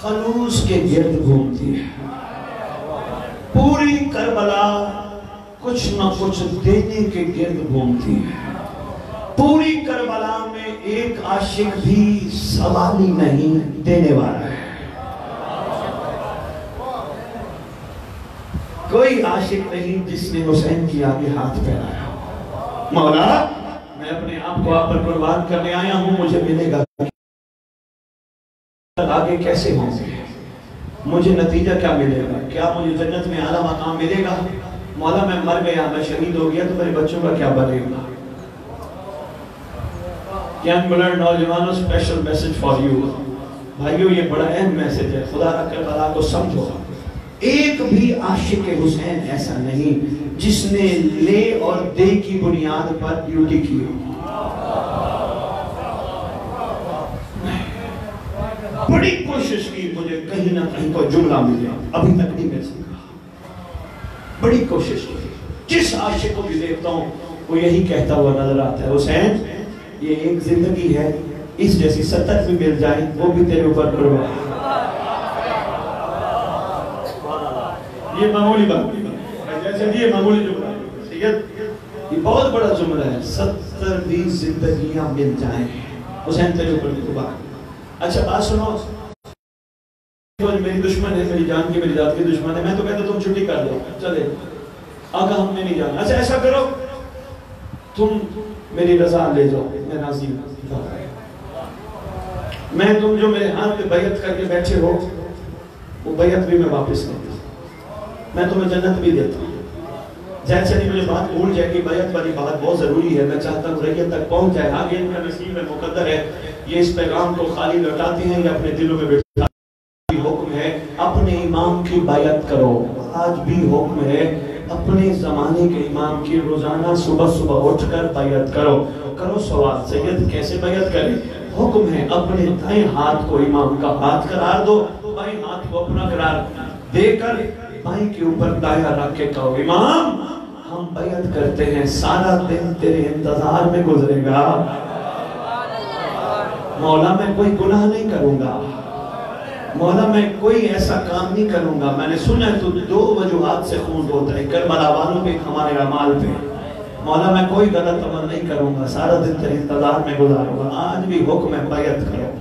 [SPEAKER 1] خلوص کے گرد گھومتی ہے، پوری کربلا کچھ نہ کچھ دینے کے گرد گھومتی ہے، پوری کربلا میں ایک عاشق بھی سوال ہی نہیں، دینے والا ہے۔ کوئی عاشق نہیں جس نے حسین کی آگے ہاتھ پھیلایا، مولا میں اپنے آپ کو آپ پر قربان کرنے آیا ہوں، مجھے ملے گا آگے کیسے ہوں گے، مجھے نتیجہ کیا ملے گا، کیا مجھے جنت میں اعلیٰ مقام ملے گا؟ مولا میں مر گیا، میں شہید ہو گیا تو میرے بچوں کا کیا بنے گا؟ ینگ بلڈ نوجوانوں، اسپیشل میسج فار یو، بھائیو یہ بڑا اہم میسج ہے، خدا را کربلا کو سمجھو۔ ایک بھی عاشق حسین ایسا نہیں جس نے لے اور دے کی بنیاد پر ڈیوٹی کی ہو۔ بڑی کوشش کی مجھے کہیں نہ کہیں کوئی جملہ ملے، ابھی تک نہیں مل سکا، بڑی کوشش کی۔ جس عاشق کو بھی دیکھتا ہوں وہ یہی کہتا ہوا نظر آتا ہے، حسین یہ ایک زندگی ہے، اس جیسی 70 بھی مل جائیں وہ بھی تیرے اوپر قربان۔ یہ معمولی بات جیسے یہ معمولی جملہ سید، یہ بہت بڑا جملہ ہے، 70 بھی زندگیاں مل جائیں حسین تیرے اوپر قربان۔ اچھا بات سنو، میری دشمن ہے، میری جان کی میری ذات کی دشمن ہے، میں تو کہتا تم چھٹی کر دو، چلے آقا ہم نے نہیں جانا، اچھا ایسا کرو تم میری رضا لے جاؤ، میں راضی ہوں، میں تم جو میرے ہاتھ پہ بیعت کر کے بیٹھے ہو وہ بیعت بھی میں واپس لیتا ہوں، میں تمہیں جنت بھی دیتا ہوں۔ جیسے نہیں مجھے بات بھول جائے کہ بیعت والی بات بہت ضروری ہے، میں چاہتا ہوں ریت تک پہنچ جائے، آگے ان کا نصیب ہے، مقدر ہے، یہ اس پیغام کو خالی لوٹاتے ہیں یا اپنے دلوں میں بیٹھا۔ حکم ہے اپنے امام کی بیعت کرو، آج بھی حکم ہے اپنے زمانے کے امام کی روزانہ صبح صبح اٹھ کر بیعت کرو۔ کرو سوال سید کیسے بیعت کریں؟ حکم ہے اپنے دائیں ہاتھ کو امام کا ہاتھ قرار دو، بائیں ہاتھ کو اپنا قرار دے کر بائیں کے اوپر دائیں رکھ کے کہو امام ہم بیعت کرتے ہیں، سارا دن تیرے انتظار میں گزرے گا، مولا میں کوئی گناہ نہیں کروں گا، مولا میں کوئی ایسا کام نہیں کروں گا، میں نے سنا ہے تو 2 وجوہات سے خون ہوتا ہے، کربلا والوں پہ ہمارے اعمال پہ، مولا میں کوئی غلط عمل نہیں کروں گا، سارا دن تیرے انتظار میں گزاروں گا، آج بھی حکم ہے بیعت کرو۔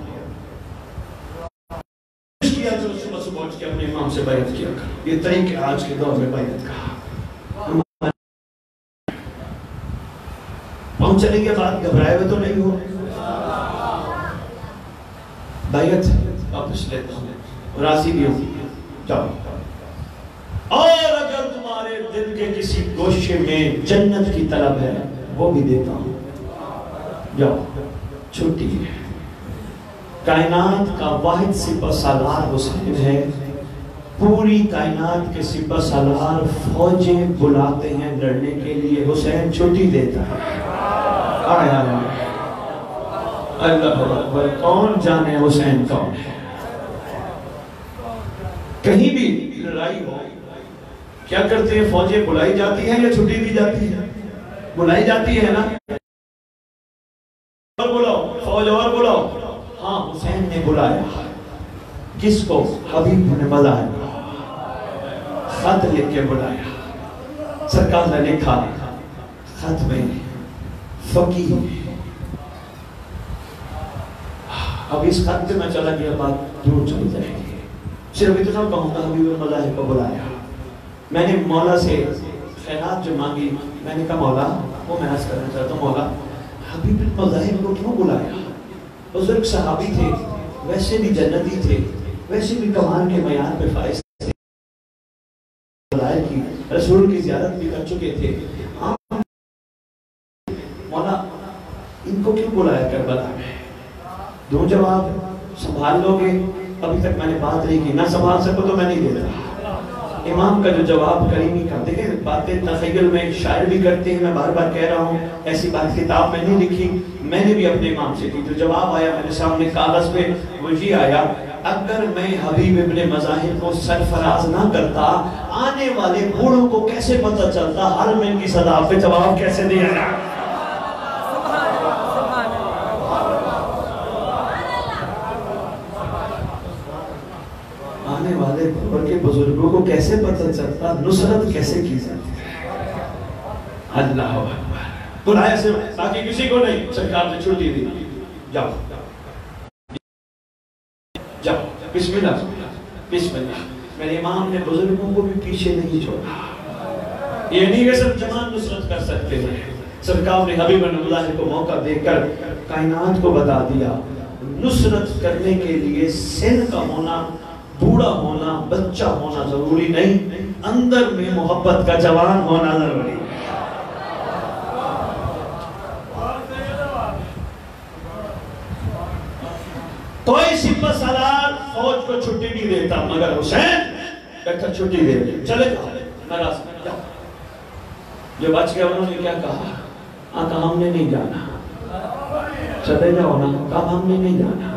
[SPEAKER 1] صبح صبح اٹھ کے اپنے امام سے بیعت کیا کرو، یہ طریقہ آج کے دور میں بیعت کا۔ پہنچنے کے بعد گھبرائے ہوئے تو نہیں ہو، بیعت واپس لیتا ہوں، راضی بھی ہوں، جاؤ۔ اور اگر تمہارے دل کے کسی گوشے میں جنت کی طلب ہے وہ بھی دیتا ہوں، جاؤ، چھٹی ہے۔ کائنات کا واحد سپہ سالار حسین ہے، پوری کائنات کے سپہ سالار فوجیں بلاتے ہیں لڑنے کے لیے، حسین چھٹی دیتا ہے۔ آئے آئے اللہ اکبر، کون جانے حسین کون ہے؟ کہیں بھی لڑائی ہو کیا کرتے ہیں؟ فوجیں بلائی جاتی ہیں یا چھٹی دی جاتی ہے؟ بلائی جاتی ہے نا، اور بلاؤ فوج اور بلاؤ. ہاں حسین نے بلایا. کس کو؟ حبیب بن مظاہر. خط لکھ کے بلایا. سرکار نے لکھا خط میں فقیہ. اب اس خط پہ میں چلا گیا، بات دور چل جائے گی. صرف اتنا کہوں گا حبیب بن مظاہر کو بلایا. میں نے مولا سے خیرات جو مانگی، میں نے کہا مولا، وہ میں عرض کرنا چاہتا ہوں مولا حبیب بن مظاہر کو کیوں بلایا؟ بزرگ صحابی تھے، ویسے بھی جنتی تھے، ویسے بھی کمال کے معیار پہ فائز تھے، کی رسول کی زیارت بھی کر چکے تھے. مولا ان کو کیوں بلایا کربلا میں؟ دو جواب سنبھال لو گے؟ ابھی تک میں نے بات نہیں کی، نہ سنبھال سکو تو میں نہیں دیتا. امام کا جو جواب کریمی کا، دیکھیں باتیں تخیل میں شاعر بھی کرتے ہیں. میں بار بار کہہ رہا ہوں ایسی بات کتاب میں نہیں لکھی، میں نے بھی اپنے امام سے کی. جو جواب آیا میرے سامنے کاغذ پہ وہ یہ آیا: اگر میں حبیب ابن مظاہر کو سرفراز نہ کرتا، آنے والے بوڑھوں کو کیسے پتہ چلتا حرم کی صدا پہ جواب کیسے دیا جائے؟ آنے والے بھور کے بزرگوں کو کیسے پتہ چلتا، نصرت کیسے کی جاتی ہے؟ اللہ اکبر. بلایا سے باقی کسی کو نہیں. سرکار نے چھٹی دی. جاؤ جاؤ، بسم اللہ بسم اللہ. میرے امام نے بزرگوں کو بھی پیچھے نہیں چھوڑا. یہ نہیں کہ صرف جوان نصرت کر سکتے ہیں. سرکار نے حبیب بن مظاہر کو موقع دے کر کائنات کو بتا دیا نصرت کرنے کے لیے سن کا ہونا، بوڑھا ہونا، بچہ ہونا ضروری نہیں، اندر میں محبت کا جوان ہونا ضروری ہے. کوئی سپہ سالار فوج کو چھٹی نہیں دیتا، مگر حسین کہتا چھٹی دے دے، چلے جاؤ ناراض جاؤ. جو بچ گیا انہوں نے کیا کہا؟ آقا ہم نے نہیں جانا. چلے جاؤ نا. کہا ہم نے نہیں جانا.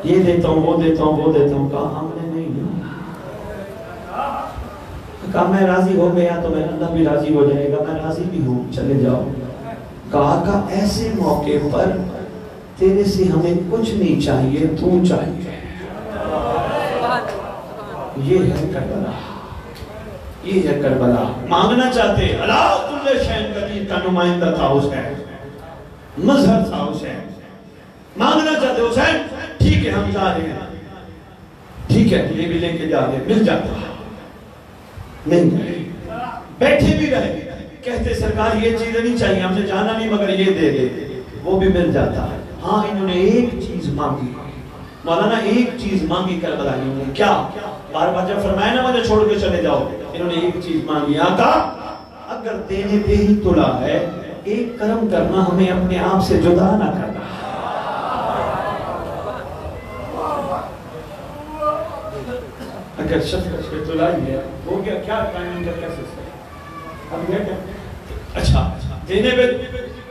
[SPEAKER 1] یہ دیتا ہوں، وہ دیتا ہوں، وہ دیتا ہوں. کہا ہم نے نہیں جانا. کہا میں راضی ہو گیا تو میرا اللہ بھی راضی ہو جائے گا. میں راضی بھی ہوں، چلے جاؤ. کہا آقا ایسے موقع پر تیرے سے ہمیں کچھ نہیں چاہیے، تو چاہیے. یہ ہے کربلا، یہ ہے کربلا. مانگنا چاہتے اللہ کل شین قدیر کا نمائندہ تھا حسین، مظہر تھا حسین. مانگنا چاہتے حسین ٹھیک ہے ہم جا رہے ہیں، ٹھیک ہے یہ بھی لے کے جا رہے ہیں. مل جاتا نہیں گئے، بیٹھے بھی رہے. کہتے سرکار یہ چیزیں نہیں چاہیے، ہم سے جانا نہیں مگر یہ دے دے، وہ بھی مل جاتا. ہاں انہوں نے ایک چیز مانگی مولانا، ایک چیز مانگی کربلا انہوں نے. کیا؟ بار بار جب فرمایا نا مجھے چھوڑ کے چلے جاؤ، انہوں نے ایک چیز مانگی. آقا اگر دینے پہ ہی تلا ہے، ایک کرم کرنا، ہمیں اپنے آپ سے جدا نہ کرنا. اگر شفقت پہ تلا ہی ہے ہو گیا، کیا قائم کر کیسے سے اب یہ کیا؟ اچھا دینے پہ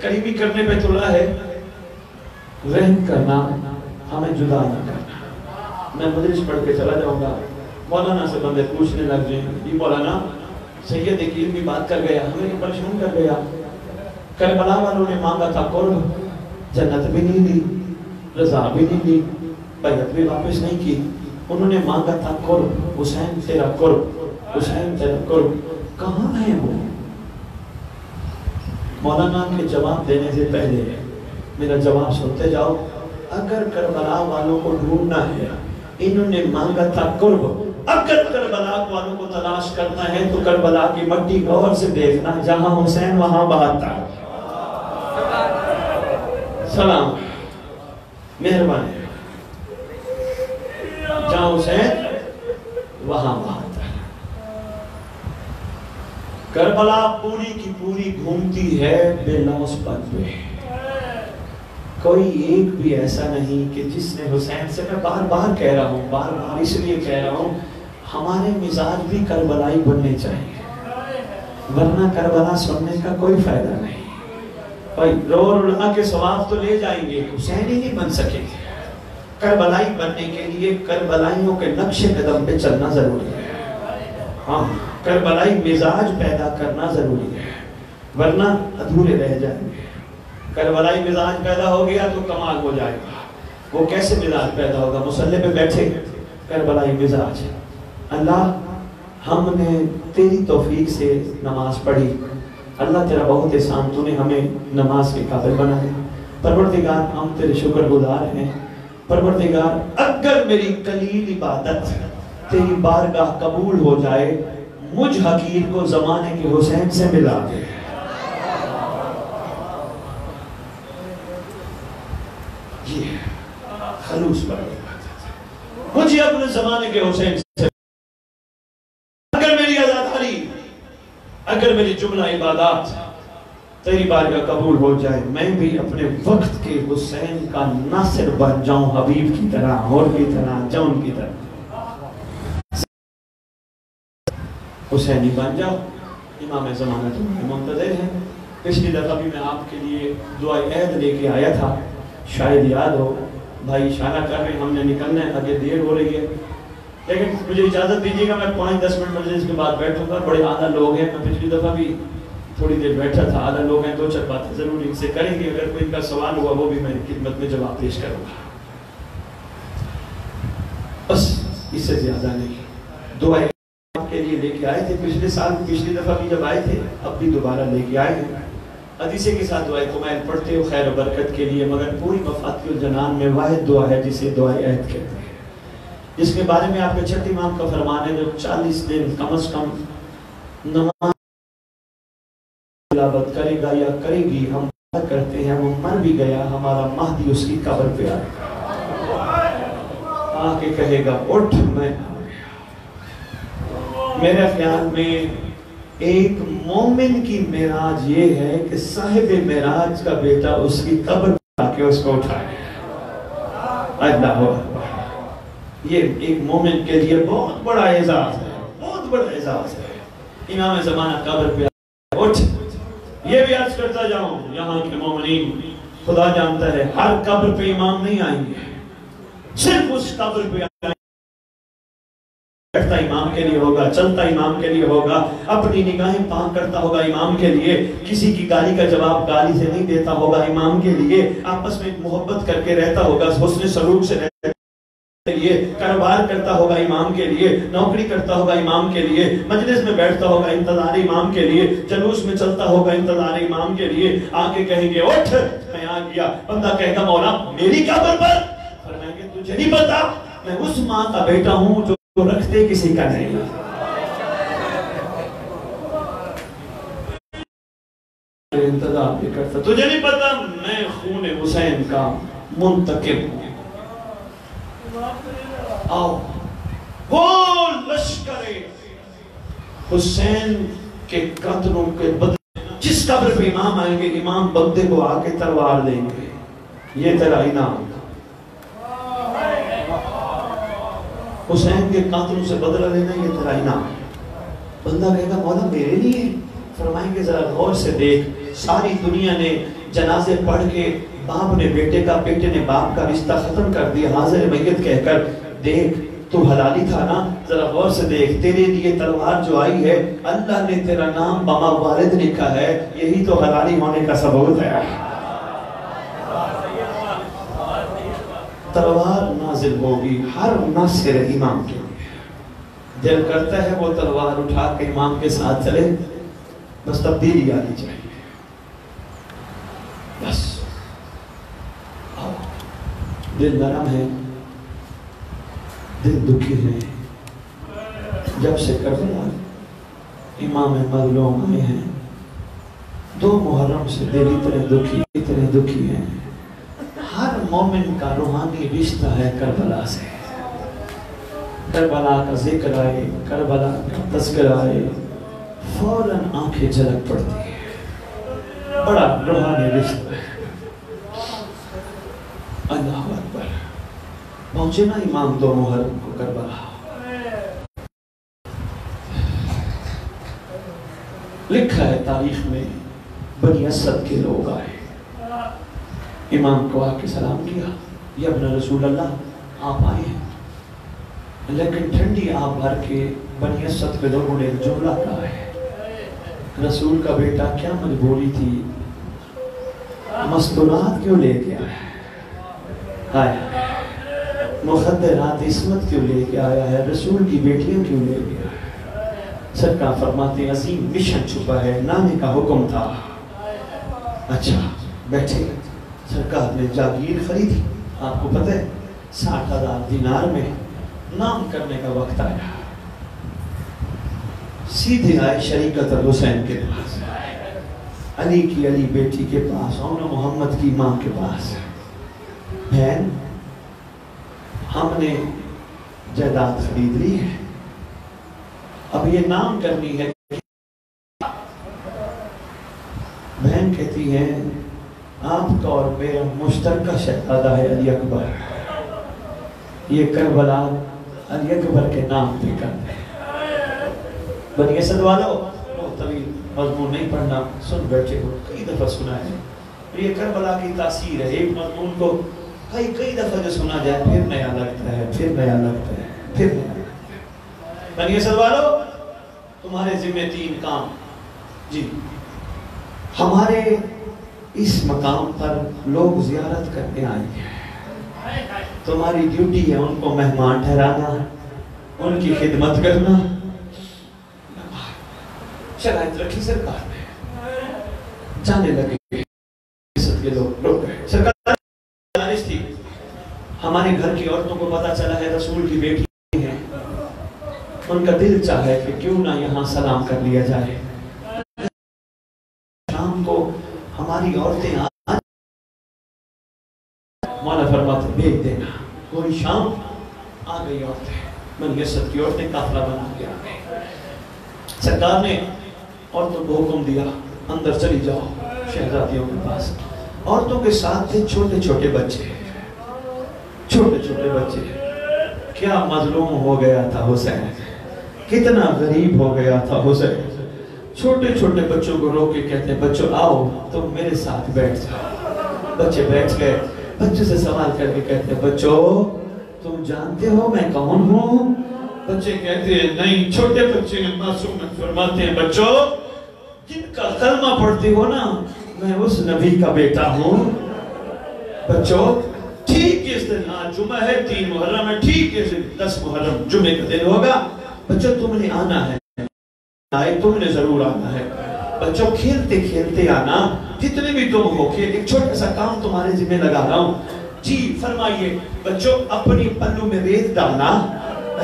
[SPEAKER 1] قریبی کرنے پہ تلا ہے، رحم کرنا، ہمیں جدا نہ کرنا. میں مدرس پڑھ کے چلا جاؤں گا، مولانا سے بندے پوچھنے لگ جائیں یہ مولانا سید ایک علمی بات کر گیا، ہمیں پریشان کر گیا. کربلا والوں نے مانگا تھا قرب، جنت بھی نہیں دی، رضا بھی نہیں دی، بیعت بھی واپس نہیں کی. انہوں نے مانگا تھا قرب، حسین تیرا قرب، حسین تیرا قرب. کہاں ہے وہ؟ مولانا کے جواب دینے سے پہلے میرا جواب سنتے جاؤ. اگر کربلا والوں کو ڈھونڈنا ہے، انہوں نے مانگا تھا قرب. اگر کربلا والوں کو تلاش کرنا ہے تو کربلا کی مٹی غور سے دیکھنا، جہاں حسین وہاں بات تھا. سلام مہربانی. جہاں حسین وہاں بات تھا. کربلا پوری کی پوری گھومتی ہے بے لوث پن پہ. کوئی ایک بھی ایسا نہیں کہ جس نے حسین سے، میں بار بار کہہ رہا ہوں، بار بار اس لیے کہہ رہا ہوں، ہمارے مزاج بھی کربلائی بننے چاہیے، ورنہ کربلا سننے کا کوئی فائدہ نہیں. بھائی رور علماء کے ثواب تو لے جائیں گے، حسین ہی نہیں بن سکے گے. کربلائی بننے کے لیے کربلائیوں کے نقش قدم پہ چلنا ضروری ہے. ہاں کربلائی مزاج پیدا کرنا ضروری ہے. ورنہ ادھورے رہ جائیں گے۔ کربلائی مزاج پیدا ہو گیا تو کمال ہو جائے گا۔ وہ کیسے مزاج پیدا ہوگا؟ مصلی پہ بیٹھے کربلائی مزاج، اللہ ہم نے تیری توفیق سے نماز پڑھی، اللہ تیرا بہت احسان، تو نے ہمیں نماز کے قابل بنائے، پروردگار ہم تیرے شکر گزار ہیں۔ پروردگار اگر میری قلیل عبادت تیری بارگاہ قبول ہو جائے، مجھ حقیر کو زمانے کے حسین سے ملا دے۔ یہ خلوص پر مجھے اپنے زمانے کے حسین سے، اگر میری عزاداری، اگر میری جملہ عبادات تیری بارگاہ قبول ہو جائے، میں بھی اپنے وقت کے حسین کا ناصر بن جاؤں، حبیب کی طرح، اور کی طرح، جون کی طرح حسینی بن جاؤ۔ امام زمانہ تمہیں منتظر ہیں۔ پچھلی دفعہ بھی میں آپ کے لیے دعائے عہد لے کے آیا تھا، شاید یاد ہو، بھائی اشارہ کر رہے ہم نے نکلنا ہے، آگے دیر ہو رہی ہے، لیکن مجھے اجازت دیجیے گا میں 5-10 منٹ مجلس کے بعد بیٹھوں گا۔ بڑے اعلیٰ لوگ ہیں، میں پچھلی دفعہ بھی تھوڑی دیر بیٹھا تھا، اعلیٰ لوگ ہیں، 2-4 باتیں ضرور ان سے کریں گے، اگر کوئی ان کا سوال ہوا وہ بھی میں خدمت میں جواب پیش کروں گا، بس اس سے زیادہ نہیں۔ دعائیں آپ کے لیے لے کے آئے تھے پچھلے سال، پچھلی دفعہ بھی جب آئے تھے، اب بھی دوبارہ لے کے آئے ہیں۔ حدیثے کے ساتھ دعائیں کمائل پڑھتے ہو خیر و برکت کے لیے، مگر پوری مفاتیح الجنان میں واحد دعا ہے جسے دعائے عہد کہتے ہیں، جس کے بارے میں آپ کے چھٹے امام کا فرمان ہے، جو 40 دن کم از کم نماز تلاوت کرے گا یا کرے گی، ہم کرتے ہیں وہ مر بھی گیا، ہمارا مہدی اس کی قبر پہ آئے گا، آ کے کہے گا اٹھ میں آ گیا۔ میرے خیال میں ایک مومن کی معراج یہ ہے کہ صاحب معراج کا بیٹا اس کی قبر پہ آ کے اس کو اٹھائے۔ اللہ اکبر، یہ ایک مومن کے لیے بہت بڑا اعزاز ہے، بہت بڑا اعزاز ہے۔ امام زمانہ قبر پہ اٹھ، یہ بھی عرض کرتا جاؤں، یہاں کے مومنین خدا جانتا ہے ہر قبر پہ امام نہیں آئیں گے، صرف اس قبر پہ آئیں گے، بیٹھتا امام کے لیے ہوگا، چلتا امام کے لیے ہوگا، اپنی نگاہیں پاک کرتا ہوگا امام کے لیے، کسی کی گالی کا جواب گالی سے نہیں دیتا ہوگا امام کے لیے، آپس میں محبت کر کے رہتا ہوگا، حسن سلوک سے رہتا کے لیے، کاروبار کرتا ہوگا امام کے لیے، نوکری کرتا ہوگا امام کے لیے، مجلس میں بیٹھتا ہوگا انتظار امام کے لیے، جلوس میں چلتا ہوگا انتظار امام کے لیے، آگے کہیں گے اٹھ میں آ گیا، بندہ کہے گا مولا میری قبر پر، فرمائیں گے تجھے نہیں پتا میں اس ماں کا بیٹا ہوں جو رکھتے کسی کا نہیں، انتظار بھی کرتا، تجھے نہیں پتا میں خون حسین کا منتقم ہوں۔ آؤ وہ لشکر حسین کے قتلوں کے بدلے جس قبر پہ امام آئیں گے، امام بندے کو آ کے تلوار دیں گے، یہ تیرا انعام، حسین کے قاتلوں سے بدلہ لینا یہ تیرا انعام۔ بندہ کہے گا مولا میرے لیے؟ فرمائیں گے ذرا غور سے دیکھ، ساری دنیا نے جنازے پڑھ کے باپ نے بیٹے کا، بیٹے نے باپ کا رشتہ ختم کر دیا حاضر میت کہہ کر، دیکھ تو حلالی تھا نا، ذرا غور سے دیکھ، تیرے لیے تلوار جو آئی ہے اللہ نے تیرا نام بما والد لکھا ہے، یہی تو حلالی ہونے کا ثبوت ہے۔ تلوار نازل ہوگی ہر ناصر امام کے لیے، دل کرتا ہے وہ تلوار اٹھا کے امام کے ساتھ چلے، بس تبدیلی آنی چاہیے، بس دل نرم ہے، دل دکھی ہے، جب سے کربلا امام مظلوم آئے ہیں 2 محرم سے دل اتنے دکھی ہیں۔ ہر مومن کا روحانی رشتہ ہے کربلا سے، کربلا کا ذکر آئے، کربلا کا تذکر آئے، فوراً آنکھیں جھلک پڑتی ہیں، بڑا روحانی رشتہ ہے۔ اللہ اکبر، پہنچے نا امام 2 محرم کو کربلا، لکھا ہے تاریخ میں بنی اسد کے لوگ آئے، امام کو آ کے سلام کیا، یا ابن رسول اللہ آپ آئے ہیں، لیکن ٹھنڈی آب بھر کے بنی اسد کے لوگوں نے جملہ کہا ہے، رسول کا بیٹا کیا مجبوری تھی، مستورات کیوں لے کے آیا ہے، مخدرات عصمت کیوں لے کے آیا ہے، رسول کی بیٹیاں کیوں لے کے آیا ہے؟ سرکار فرماتے ہیں عظیم مشن چھپا ہے، نانے کا حکم تھا۔ اچھا بیٹھے، سرکار نے جاگیر خریدی، آپ کو پتہ ہے 60,000 دینار میں نام کرنے کا وقت آیا، سیدھے آئے شریکت الحسین کے پاس، علی کی علی بیٹی کے پاس، اور محمد کی ماں کے پاس، بہن ہم نے جائیداد خرید لی ہے، اب یہ نام کرنی ہے۔ بہن کہتی ہے آپ کا اور میرا مشترکہ شہزادہ ہے علی اکبر، یہ کربلا علی اکبر کے نام پہ کر دیں۔ بنی اسد والو بہت طویل مضمون نہیں پڑھنا، سن بیٹھے ہو، کئی دفعہ سنا ہے، یہ کربلا کی تاثیر ہے، ایک مضمون کو کئی دفعہ جو سنا جائے پھر نیا لگتا ہے، پھر نیا لگتا ہے، پھر نیا لگتا ہے۔ بنی اسد والو تمہارے ذمہ 3 کام، جی ہمارے اس مقام پر لوگ زیارت کرنے آئے ہیں، تمہاری ڈیوٹی ہے ان کو مہمان ٹھہرانا، ان کی خدمت کرنا۔ شرائط رکھی سرکار نے، جانے لگے کے لوگ رک گئے۔ سرکار جانش تھی، ہمارے گھر کی عورتوں کو پتا چلا ہے رسول کی بیٹی ہیں، ان کا دل چاہے کہ کیوں نہ یہاں سلام کر لیا جائے، شام کو ہماری عورتیں آئیں، مولا فرماتے بھیج دینا، کوئی شام آ گئی عورتیں، بنی اسد کی عورتیں قافلہ بنا کے آ گئی۔ سرکار نے عورتوں کو حکم دیا اندر چلی جاؤ شہزادیوں کے پاس، عورتوں کے ساتھ تھے چھوٹے چھوٹے بچے، چھوٹے چھوٹے بچے، کیا مظلوم ہو گیا تھا حسین، کتنا غریب ہو گیا تھا حسین۔ چھوٹے چھوٹے بچوں کو روک کے کہتے ہیں بچوں آؤ تم میرے ساتھ بیٹھ جاؤ۔ بچے بیٹھ گئے، بچوں سے سوال کر کے کہتے ہیں بچوں تم جانتے ہو میں کون ہوں؟ بچے کہتے ہیں نہیں، چھوٹے بچے معصوم فرماتے ہیں بچوں جن کا کلمہ پڑھتے ہو نا میں اس نبی کا بیٹا ہوں۔ بچوں ٹھیک اس دن آج جمعہ ہے 3 محرم ہے، ٹھیک اس دن 10 محرم جمعہ کا دن ہوگا، بچوں تم نے آنا ہے، آئے تم نے ضرور آنا ہے، بچوں کھیلتے کھیلتے آنا، جتنے بھی تم ہو کہ ایک چھوٹا سا کام تمہارے ذمہ لگا رہا ہوں۔ جی فرمائیے بچوں اپنی پلو میں ریت ڈالنا،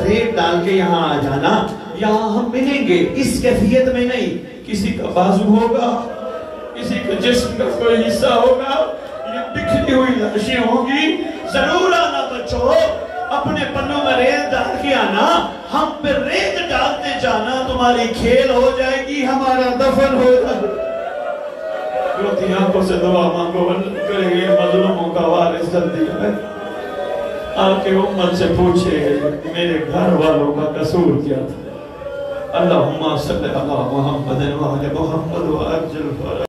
[SPEAKER 1] ریت ڈال کے یہاں آ جانا، یہاں ہم ملیں گے اس کیفیت میں نہیں، کسی کا بازو ہوگا، کسی کا جسم کا کوئی حصہ ہوگا، یہ بکھری ہوئی لاشیں ہوں گی، ضرور آنا بچوں، اپنے پلو میں ریت ڈال کے آنا، ہم پہ ریت ڈالتے جانا، تمہاری کھیل ہو جائے گی، ہمارا دفن ہو جائے گی۔ روتی آنکھوں سے دعا مانگو کریں گے مظلوموں کا وارث جلدی ہے، آکے امت سے پوچھے میرے گھر والوں کا قصور کیا تھا۔ اللہم صلی علی محمد و علی محمد و عجل فرج